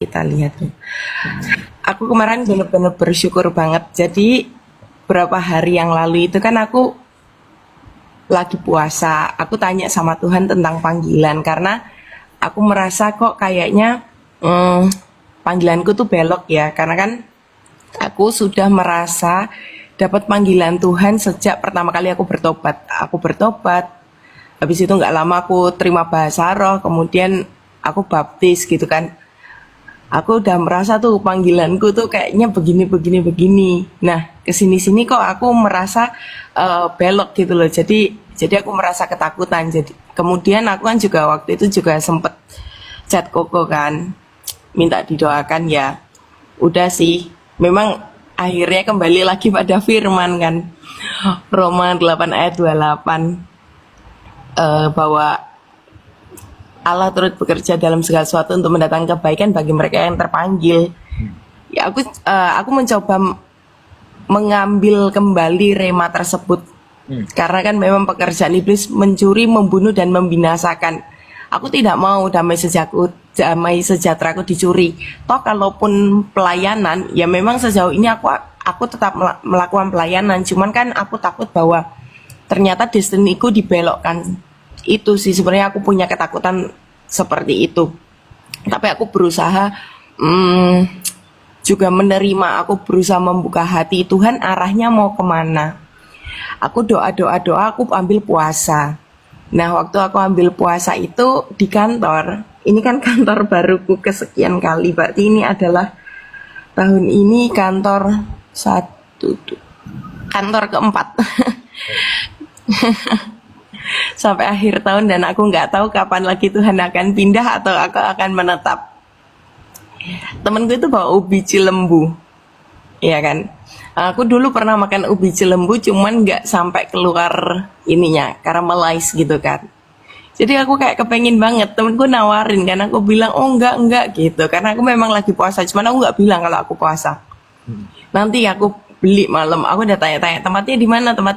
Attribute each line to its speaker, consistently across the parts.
Speaker 1: Kita lihat. Aku kemarin bener-bener bersyukur banget. Jadi beberapa hari yang lalu itu kan aku lagi puasa. Aku tanya sama Tuhan tentang panggilan karena aku merasa kok kayaknya hmm, panggilanku tuh belok ya. Karena kan aku sudah merasa dapat panggilan Tuhan sejak pertama kali aku bertobat. Aku bertobat, habis itu nggak lama aku terima bahasa roh, kemudian aku baptis gitu kan. Aku udah merasa tuh panggilanku tuh kayaknya begini begini begini. Nah, kesini sini kok aku merasa belok gitu loh. Jadi aku merasa ketakutan. Jadi kemudian aku kan juga waktu itu juga sempet chat Koko kan, minta didoakan ya. Udah sih, memang akhirnya kembali lagi pada firman kan. Roma 8 ayat 28, bahwa Allah turut bekerja dalam segala sesuatu untuk mendatangkan kebaikan bagi mereka yang terpanggil. Ya aku mencoba mengambil kembali rema tersebut. Karena kan memang pekerjaan iblis mencuri, membunuh dan membinasakan. Aku tidak mau damai sejahteraku dicuri. Toh kalaupun pelayanan, ya memang sejauh ini aku tetap melakukan pelayanan. Cuman kan aku takut bahwa ternyata destiniku dibelokkan. Itu sih sebenarnya aku punya ketakutan seperti itu. Tapi aku berusaha juga menerima, aku berusaha membuka hati. Tuhan arahnya mau kemana. Aku doa, aku ambil puasa. Nah waktu aku ambil puasa itu di kantor, ini kan kantor baruku kesekian kali, berarti ini adalah tahun ini kantor keempat. Sampai akhir tahun, dan aku nggak tahu kapan lagi Tuhan akan pindah atau aku akan menetap. Temenku itu bawa ubi cilembu, ya kan. Aku dulu pernah makan ubi cilembu, cuman nggak sampai keluar ininya, caramelize gitu kan. Jadi aku kayak kepengen banget, temenku nawarin kan, aku bilang oh enggak gitu, karena aku memang lagi puasa, cuman aku nggak bilang kalau aku puasa. Nanti aku beli malam, aku udah tanya-tanya tempatnya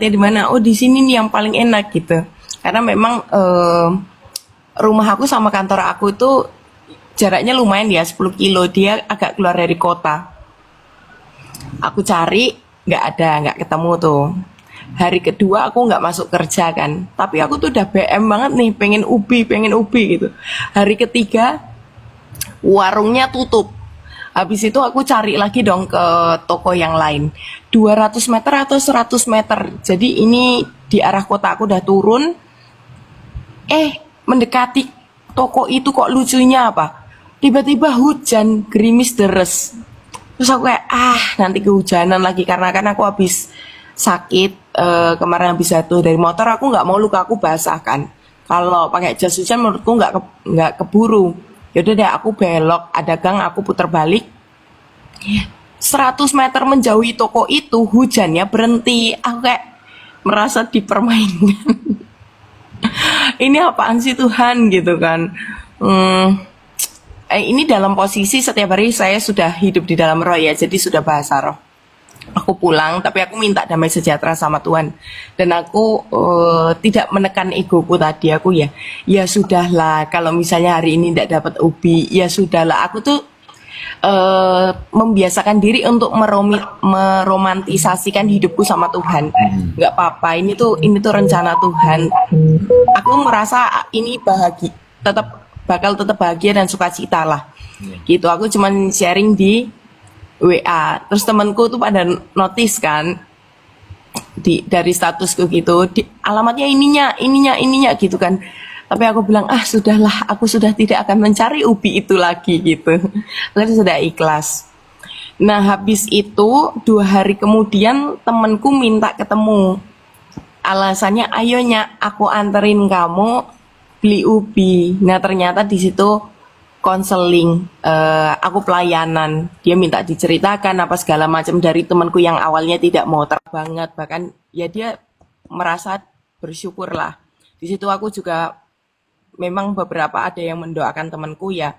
Speaker 1: di mana. Oh di sini nih yang paling enak gitu. Karena memang rumah aku sama kantor aku itu jaraknya lumayan ya, 10 kilo. Dia agak keluar dari kota. Aku cari, nggak ketemu tuh. Hari kedua aku nggak masuk kerja kan. Tapi aku tuh udah BM banget nih, pengen ubi gitu. Hari ketiga warungnya tutup. Habis itu aku cari lagi dong ke toko yang lain. 200 meter atau 100 meter. Jadi ini di arah kota aku udah turun. Mendekati toko itu kok lucunya apa? Tiba-tiba hujan, gerimis deres. Terus aku kayak, nanti kehujanan lagi. Karena kan aku habis sakit, kemarin habis jatuh dari motor, aku nggak mau luka aku basah kan. Kalau pakai jas hujan menurutku nggak keburu. Yaudah deh aku belok, ada gang, aku putar balik. 100 meter menjauhi toko itu hujannya berhenti. Aku kayak merasa dipermainkan. Ini apaan sih Tuhan gitu kan. Ini dalam posisi setiap hari saya sudah hidup di dalam roh ya, jadi sudah bahasa roh. Aku pulang, tapi aku minta damai sejahtera sama Tuhan. Dan aku tidak menekan egoku tadi. Aku ya sudahlah. Kalau misalnya hari ini tidak dapat ubi, ya sudahlah. Aku tuh membiasakan diri untuk meromantisasikan hidupku sama Tuhan. Nggak apa-apa. Ini tuh rencana Tuhan. Aku merasa ini bakal tetap bahagia dan sukacita lah. Gitu. Aku cuman sharing di WA, terus temanku tuh pada notice kan dari statusku gitu, alamatnya ininya gitu kan. Tapi aku bilang sudahlah, aku sudah tidak akan mencari ubi itu lagi gitu. Lalu sudah ikhlas. Nah habis itu 2 hari kemudian temanku minta ketemu. Alasannya ayonya aku anterin kamu beli ubi. Nah ternyata di situ konseling, aku pelayanan. Dia minta diceritakan apa segala macam dari temanku yang awalnya tidak mau banget, bahkan ya dia merasa bersyukur lah. Di situ aku juga memang beberapa ada yang mendoakan temanku ya.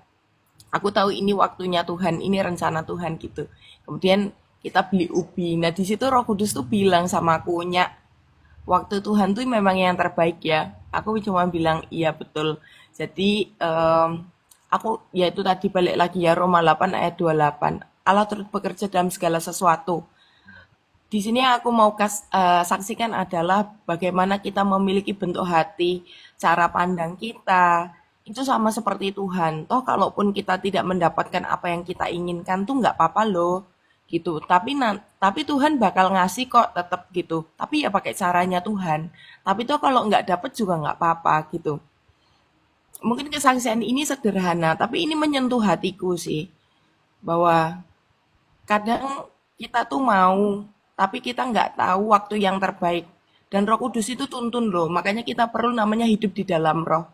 Speaker 1: Aku tahu ini waktunya Tuhan, ini rencana Tuhan gitu. Kemudian kita beli ubi. Nah di situ Roh Kudus tuh bilang sama aku, Nyak, waktu Tuhan tuh memang yang terbaik ya. Aku cuma bilang iya betul. Jadi aku yaitu tadi balik lagi ya Roma 8 ayat 28. Allah turut bekerja dalam segala sesuatu. Di sini aku mau saksikan adalah bagaimana kita memiliki bentuk hati, cara pandang kita, itu sama seperti Tuhan. Toh kalaupun kita tidak mendapatkan apa yang kita inginkan tuh nggak apa-apa loh, gitu. Tapi Tuhan bakal ngasih kok tetap gitu. Tapi ya pakai caranya Tuhan. Tapi toh kalau nggak dapet juga nggak apa-apa gitu. Mungkin kesaksian ini sederhana, tapi ini menyentuh hatiku sih. Bahwa kadang kita tuh mau, tapi kita nggak tahu waktu yang terbaik. Dan Roh Kudus itu tuntun loh, makanya kita perlu namanya hidup di dalam Roh.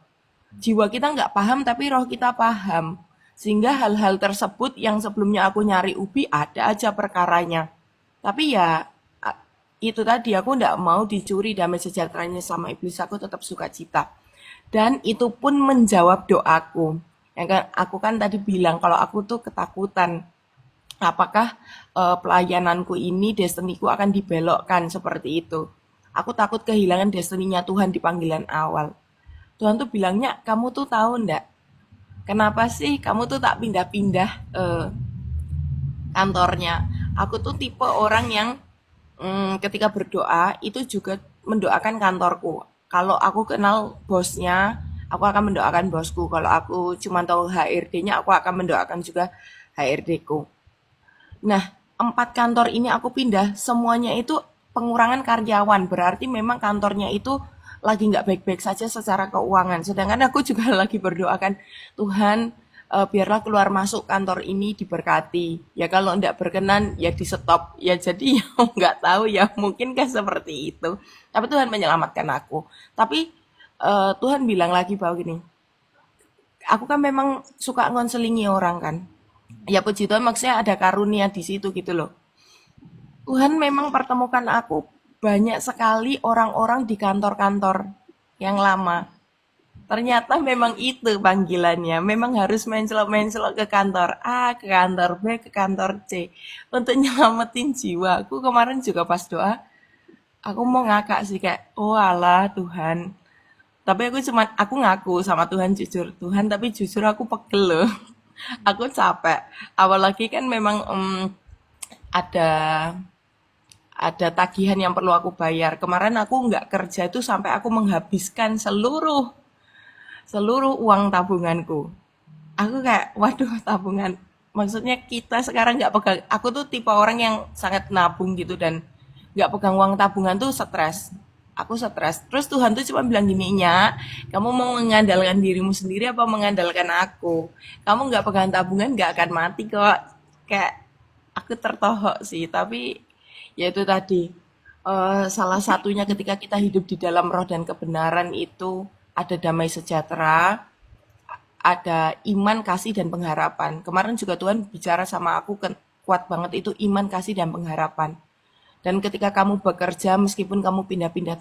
Speaker 1: Jiwa kita nggak paham, tapi Roh kita paham. Sehingga hal-hal tersebut yang sebelumnya aku nyari ubi, ada aja perkaranya. Tapi ya, itu tadi aku nggak mau dicuri damai sejahteranya sama iblis, aku tetap sukacita. Dan itu pun menjawab doaku. Yang kan aku kan tadi bilang kalau aku tuh ketakutan apakah pelayananku ini, destiniku akan dibelokkan seperti itu. Aku takut kehilangan destininya Tuhan di panggilan awal. Tuhan tuh bilangnya, kamu tuh tahu ndak? Kenapa sih kamu tuh tak pindah-pindah kantornya? Aku tuh tipe orang yang ketika berdoa itu juga mendoakan kantorku. Kalau aku kenal bosnya, aku akan mendoakan bosku. Kalau aku cuma tahu HRD-nya, aku akan mendoakan juga HRD-ku. Nah, 4 kantor ini aku pindah, semuanya itu pengurangan karyawan. Berarti memang kantornya itu lagi nggak baik-baik saja secara keuangan. Sedangkan aku juga lagi berdoakan, Tuhan, biarlah keluar masuk kantor ini diberkati. Ya kalau nggak berkenan, ya di stop. Ya jadi ya nggak tahu ya, mungkinkah seperti itu. Tapi Tuhan menyelamatkan aku. Tapi Tuhan bilang lagi bahwa gini, aku kan memang suka ngonselingi orang kan. Ya puji Tuhan maksudnya ada karunia di situ gitu loh. Tuhan memang pertemukan aku banyak sekali orang-orang di kantor-kantor yang lama. Ternyata memang itu panggilannya. Memang harus mencelok-mencelok ke kantor A, ke kantor B, ke kantor C. Untuk nyelamatin jiwa. Aku kemarin juga pas doa, aku mau ngakak sih kayak, oh alah Tuhan. Tapi aku ngaku sama Tuhan jujur. Tuhan tapi jujur aku pegel loh. Aku capek. Apalagi kan memang ada ada tagihan yang perlu aku bayar. Kemarin aku nggak kerja itu sampai aku menghabiskan seluruh seluruh uang tabunganku. Aku kayak, waduh tabungan. Maksudnya kita sekarang nggak pegang. Aku tuh tipe orang yang sangat nabung gitu dan nggak pegang uang tabungan tuh stres. Aku stres. Terus Tuhan tuh cuma bilang gini, Nya, kamu mau mengandalkan dirimu sendiri apa mengandalkan aku? Kamu nggak pegang tabungan nggak akan mati kok. Kayak aku tertohok sih. Tapi ya itu tadi. Salah satunya ketika kita hidup di dalam roh dan kebenaran itu ada damai sejahtera, ada iman, kasih, dan pengharapan. Kemarin juga Tuhan bicara sama aku kuat banget itu iman, kasih, dan pengharapan. Dan ketika kamu bekerja, meskipun kamu pindah-pindah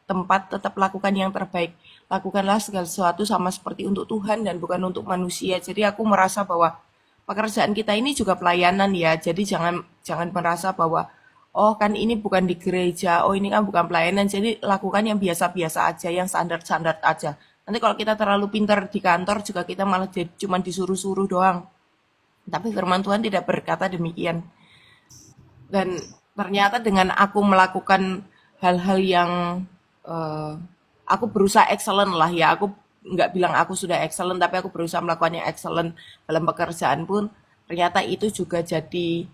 Speaker 1: tempat tetap lakukan yang terbaik. Lakukanlah segala sesuatu sama seperti untuk Tuhan dan bukan untuk manusia. Jadi aku merasa bahwa pekerjaan kita ini juga pelayanan ya. Jadi jangan jangan merasa bahwa oh kan ini bukan di gereja, oh ini kan bukan pelayanan. Jadi lakukan yang biasa-biasa aja, yang standar-standar aja. Nanti kalau kita terlalu pintar di kantor juga kita malah jadi cuma disuruh-suruh doang. Tapi firman Tuhan tidak berkata demikian. Dan ternyata dengan aku melakukan hal-hal yang eh, aku berusaha excellent lah ya. Aku nggak bilang aku sudah excellent, tapi aku berusaha melakukannya excellent dalam pekerjaan pun. Ternyata itu juga jadi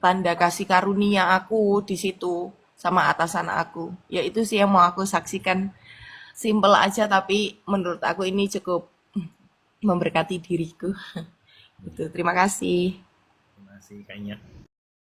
Speaker 1: tanda kasih karunia aku di situ sama atasan aku. Ya itu sih yang mau aku saksikan. Simple aja tapi menurut aku ini cukup memberkati diriku. Itu. Terima kasih.
Speaker 2: Terima kasih kayaknya.